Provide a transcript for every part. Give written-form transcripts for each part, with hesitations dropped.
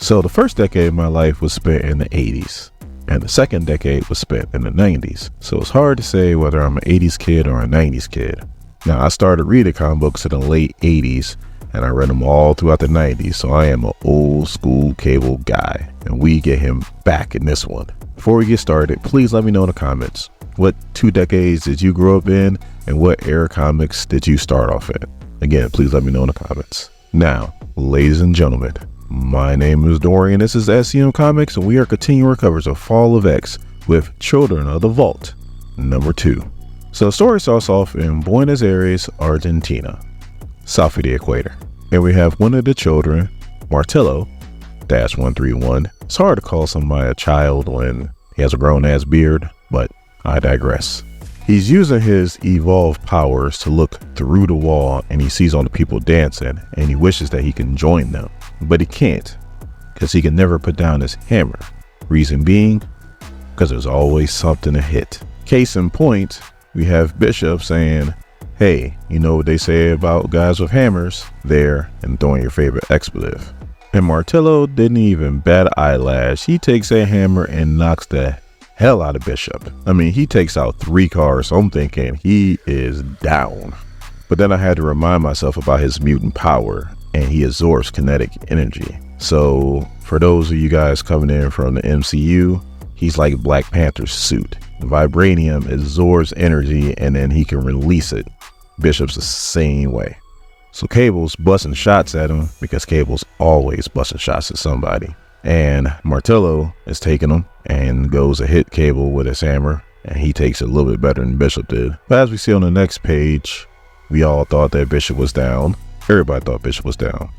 So the first decade of my life was spent in the 80s, and the second decade was spent in the 90s. So it's hard to say whether I'm an 80s kid or a 90s kid. Now, I started reading comic books in the late 80s, and I read them all throughout the 90s, so I am an old school Cable guy, and we get him back in this one. Before we get started, please let me know in the comments, what 2 decades did you grow up in, and what era comics did you start off in? Again, please let me know in the comments. Now, ladies and gentlemen, my name is Dorian, this is SCM Comics, and we are continuing our coverage of Fall of X with Children of the Vault, number 2. So the story starts off in Buenos Aires, Argentina, south of the equator. And we have one of the children, Martello, -131. It's hard to call somebody a child when he has a grown-ass beard, but I digress. He's using his evolved powers to look through the wall, and he sees all the people dancing, and he wishes that he can join them. But he can't, because he can never put down his hammer. Reason being, because there's always something to hit. Case in point, we have Bishop saying, hey, you know what they say about guys with hammers? There, and throwing your favorite expletive. And Martello didn't even bat an eyelash. He takes a hammer and knocks the hell out of Bishop. I mean, he takes out 3 cars, so I'm thinking he is down. But then I had to remind myself about his mutant power, and he absorbs kinetic energy. So for those of you guys coming in from the MCU, he's like Black Panther's suit. Vibranium absorbs energy and then he can release it. Bishop's the same way. So Cable's busting shots at him because Cable's always busting shots at somebody. And Martello is taking him and goes to hit Cable with his hammer, and he takes it a little bit better than Bishop did. But as we see on the next page, we all thought that Bishop was down. Everybody thought Bishop was down.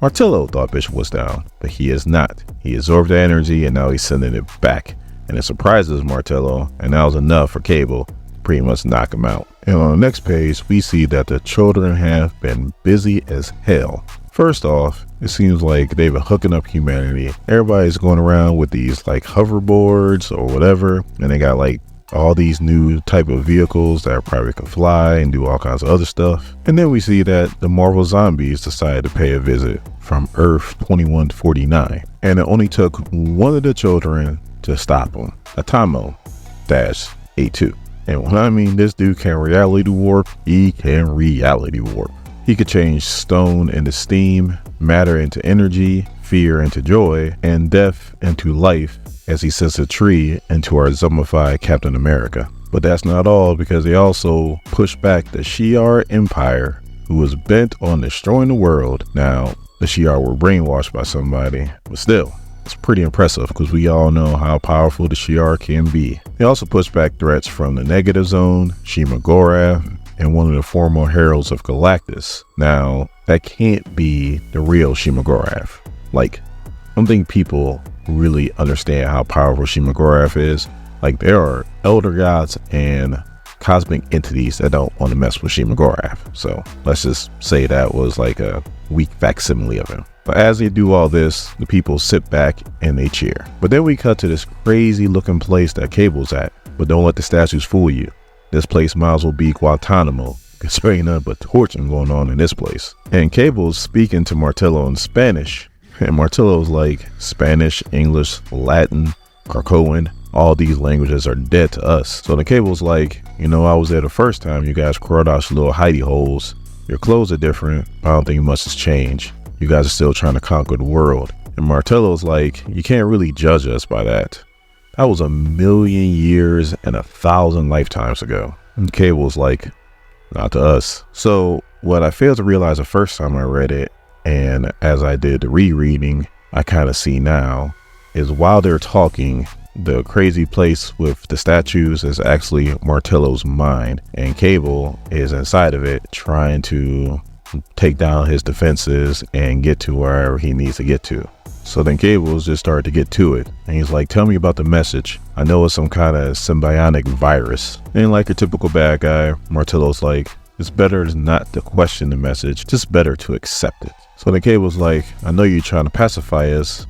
Martello thought Bishop was down, but he is not. He absorbed the energy and now he's sending it back. And it surprises Martello, and that was enough for Cable to pretty much knock him out. And on the next page, we see that the children have been busy as hell. First off, it seems like they've been hooking up humanity. Everybody's going around with these like hoverboards or whatever, and they got like all these new type of vehicles that probably can fly and do all kinds of other stuff. And then we see that the Marvel zombies decided to pay a visit from Earth 2149, and it only took one of the children to stop him, Atomo-A2. And when I mean this dude can reality warp, he can reality warp. He could change stone into steam, matter into energy, fear into joy, and death into life, as he sets a tree into our zombified Captain America. But that's not all, because they also pushed back the Shi'ar Empire, who was bent on destroying the world. Now, the Shi'ar were brainwashed by somebody, but still, it's pretty impressive because we all know how powerful the Shi'ar can be. They also pushed back threats from the Negative Zone, Shima-Gorath, and one of the former heralds of Galactus. Now, that can't be the real Shima-Gorath. Like, I don't think people really understand how powerful Shima-Gorath is. Like, there are elder gods and cosmic entities that don't want to mess with Shima-Gorath. So let's just say that was like a weak facsimile of him. But as they do all this, the people sit back and they cheer. But then we cut to this crazy looking place that Cable's at. But don't let the statues fool you. This place might as well be Guantanamo, because there ain't nothing but torture going on in this place. And Cable's speaking to Martello in Spanish. And Martello's like, Spanish, English, Latin, Krakoan, all these languages are dead to us. So the Cable's like, you know, I was there the first time you guys crawled out your little hidey holes. Your clothes are different, but I don't think much has changed. You guys are still trying to conquer the world. And Martello's like, you can't really judge us by that. That was 1,000,000 years and 1,000 lifetimes ago. And Cable's like, not to us. So what I failed to realize the first time I read it, and as I did the rereading, I kind of see now, is while they're talking, the crazy place with the statues is actually Martello's mind, and Cable is inside of it trying to take down his defenses and get to wherever he needs to get to. So then Cable's just started to get to it, and he's like, tell me about the message. I know it's some kind of symbiotic virus. And like a typical bad guy, Martello's like, it's better not to question the message, just better to accept it. So then Cable's like, I know you're trying to pacify us,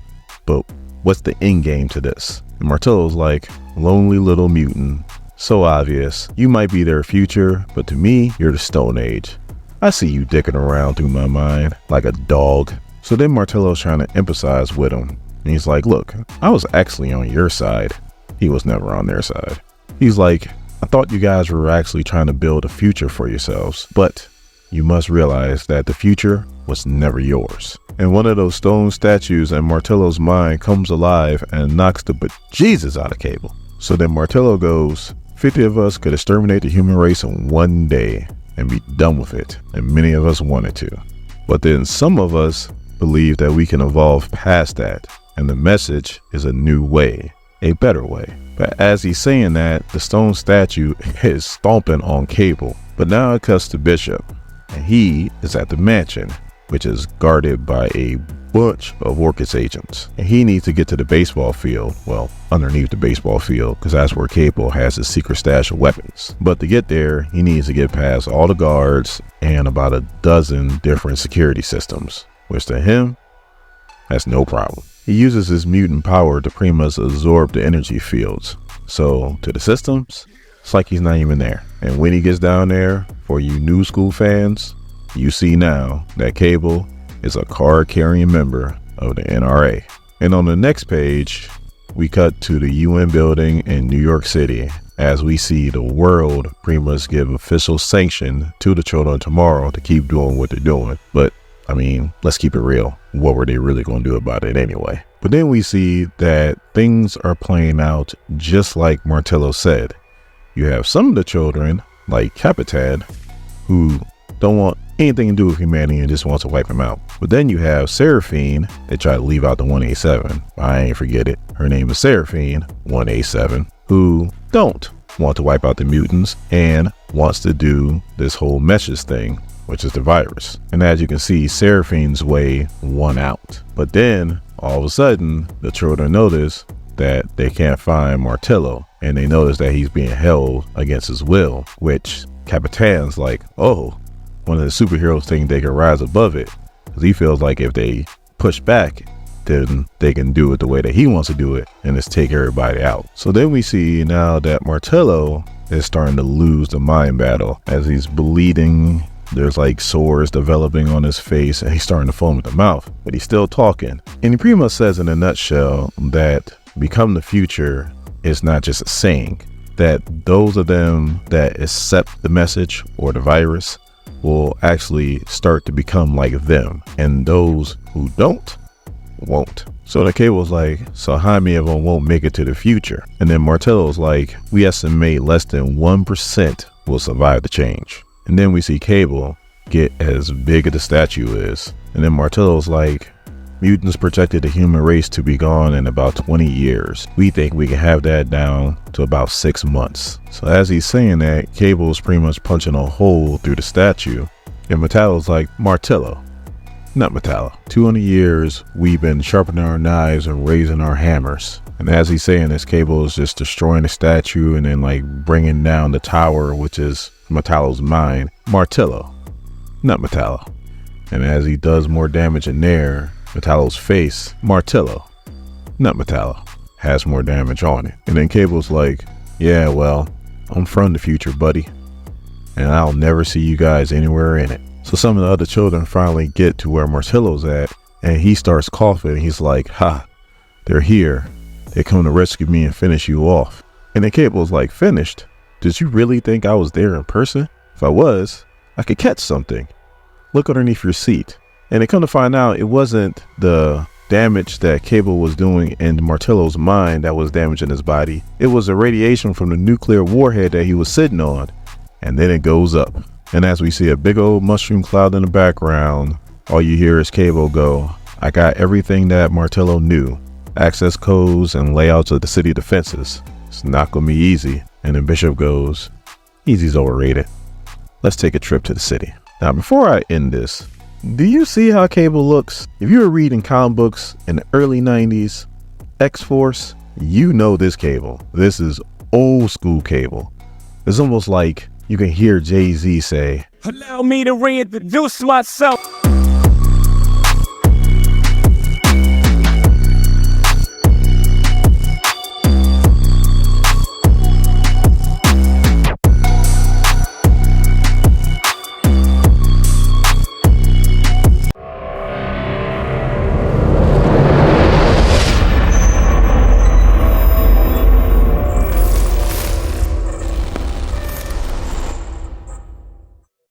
but what's the end game to this? And Martello's like, lonely little mutant, so obvious. You might be their future, but to me, you're the Stone Age. I see you dicking around through my mind like a dog. So then Martello's trying to empathize with him. And he's like, look, I was actually on your side. He was never on their side. He's like, I thought you guys were actually trying to build a future for yourselves, but you must realize that the future was never yours. And one of those stone statues in Martello's mind comes alive and knocks the bejesus out of Cable. So then Martello goes, 50 of us could exterminate the human race in one day and be done with it. And many of us wanted to. But then some of us believe that we can evolve past that. And the message is a new way, a better way. But as he's saying that, the stone statue is stomping on Cable. But now it cuts to Bishop. And he is at the mansion, which is guarded by a bunch of Orchis agents. And he needs to get to the baseball field, well, underneath the baseball field, because that's where Cable has his secret stash of weapons. But to get there, he needs to get past all the guards and about a dozen different security systems, which to him, that's no problem. He uses his mutant power to pretty much absorb the energy fields. So to the systems, it's like he's not even there. And when he gets down there, for you new school fans, you see now that Cable is a card-carrying member of the NRA. And on the next page, we cut to the UN building in New York City as we see the world pretty much give official sanction to the Children of Tomorrow to keep doing what they're doing. But I mean, let's keep it real. What were they really going to do about it anyway? But then we see that things are playing out just like Martello said. You have some of the children, like Capitan, who don't want anything to do with humanity and just wants to wipe him out. But then you have Seraphine. They try to leave out the 187. I ain't forget it. Her name is Seraphine 187, who don't want to wipe out the mutants and wants to do this whole meshes thing, which is the virus. And as you can see, Seraphine's way won out. But then all of a sudden, the children notice that they can't find Martello, and they notice that he's being held against his will, which Capitan's like, oh, one of the superheroes think they can rise above it, because he feels like if they push back, then they can do it the way that he wants to do it and just take everybody out. So then we see now that Martello is starting to lose the mind battle as he's bleeding. There's like sores developing on his face and he's starting to foam at the mouth, but he's still talking. And he pretty much says in a nutshell that become the future is not just a saying, that those of them that accept the message or the virus will actually start to become like them, and those who don't won't. So the Cable's like, so how many of them won't make it to the future? And then Martello's like, we estimate less than 1% will survive the change. And then we see Cable get as big as the statue is. And then Martello's like, mutants projected the human race to be gone in about 20 years. We think we can have that down to about 6 months. So as he's saying that, Cable's pretty much punching a hole through the statue. And Metallo's like, Martello, not Metallo. 200 years, we've been sharpening our knives and raising our hammers. And as he's saying this, Cable is just destroying the statue and then like bringing down the tower, which is Metallo's mind. Martello, not Metallo. And as he does more damage in there, Metallo's face, Martello, not Metallo, has more damage on it. And then Cable's like, yeah, well, I'm from the future, buddy, and I'll never see you guys anywhere in it. So some of the other children finally get to where Martello's at, and he starts coughing. He's like, ha, they're here. They come to rescue me and finish you off. And then Cable's like, finished? Did you really think I was there in person? If I was, I could catch something. Look underneath your seat. And they come to find out it wasn't the damage that Cable was doing in Martello's mind that was damaging his body. It was the radiation from the nuclear warhead that he was sitting on. And then it goes up. And as we see a big old mushroom cloud in the background, all you hear is Cable go, I got everything that Martello knew. Access codes and layouts of the city defenses. It's not gonna be easy. And then Bishop goes, easy's overrated. Let's take a trip to the city. Now, before I end this, do you see how Cable looks? If you were reading comic books in the early 90s, X-Force, you know this Cable. This is old school Cable. It's almost like you can hear Jay-Z say, allow me to reintroduce myself.